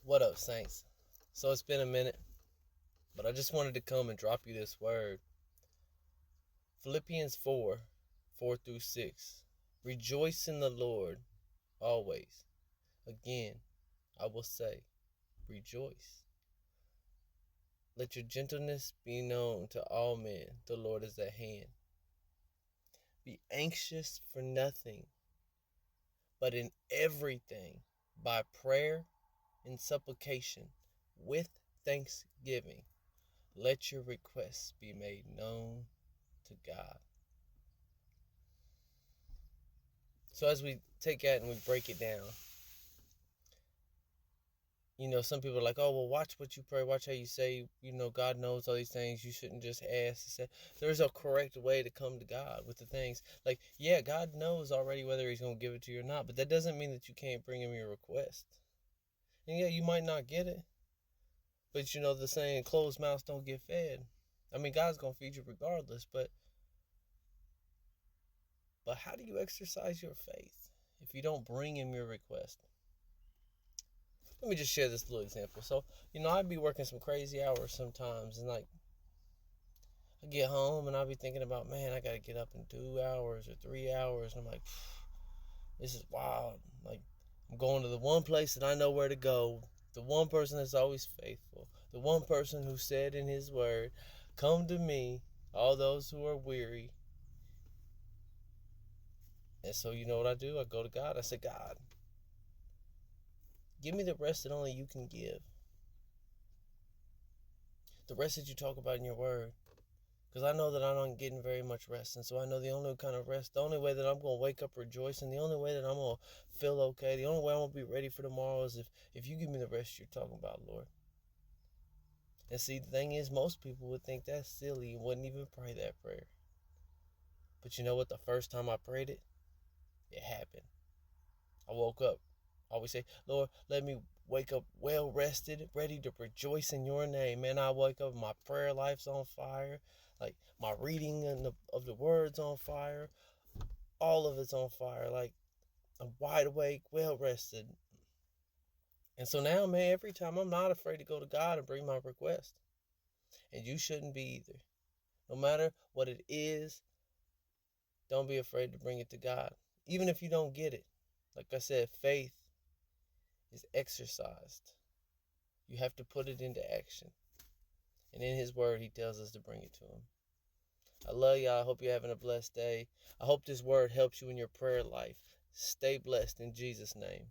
What up, Saints? So it's been a minute, but I just wanted to come and drop you this word. Philippians 4:4-6. Rejoice in the Lord always. Again, I will say, rejoice. Let your gentleness be known to all men. The Lord is at hand. Be anxious for nothing, but in everything, by prayer and supplication, with thanksgiving, let your requests be made known to God. So as we take that and we break it down, some people are like, oh, well, watch what you pray, watch how you say, God knows all these things. You shouldn't just ask. There's a correct way to come to God with the things. Like, yeah, God knows already whether he's going to give it to you or not, but that doesn't mean that you can't bring him your request. And yeah, you might not get it, but the saying, closed mouths don't get fed. I mean, God's going to feed you regardless, but how do you exercise your faith if you don't bring him your request? Let me just share this little example. So, I'd be working some crazy hours sometimes, and I get home and I'll be thinking about, man, I gotta get up in 2 hours or 3 hours, and I'm like, this is wild. Like, I'm going to the one place that I know where to go, the one person that's always faithful, the one person who said in his word, come to me, all those who are weary. And so you know what I do? I go to God. I say, God, give me the rest that only you can give. The rest that you talk about in your word. Because I know that I'm not getting very much rest. And so I know the only kind of rest, the only way that I'm going to wake up rejoicing, the only way that I'm going to feel okay, the only way I'm going to be ready for tomorrow is if you give me the rest you're talking about, Lord. And see, the thing is, most people would think that's silly and wouldn't even pray that prayer. But you know what? The first time I prayed it, it happened. I woke up. I always say, Lord, let me wake up well rested, ready to rejoice in your name. Man, I wake up, my prayer life's on fire. Like, my reading of the words on fire. All of it's on fire. Like, I'm wide awake, well rested. And so now, man, every time I'm not afraid to go to God and bring my request. And you shouldn't be either. No matter what it is, don't be afraid to bring it to God. Even if you don't get it. Like I said, faith is exercised. You have to put it into action. And in his word, he tells us to bring it to him. I love y'all. I hope you're having a blessed day. I hope this word helps you in your prayer life. Stay blessed in Jesus' name.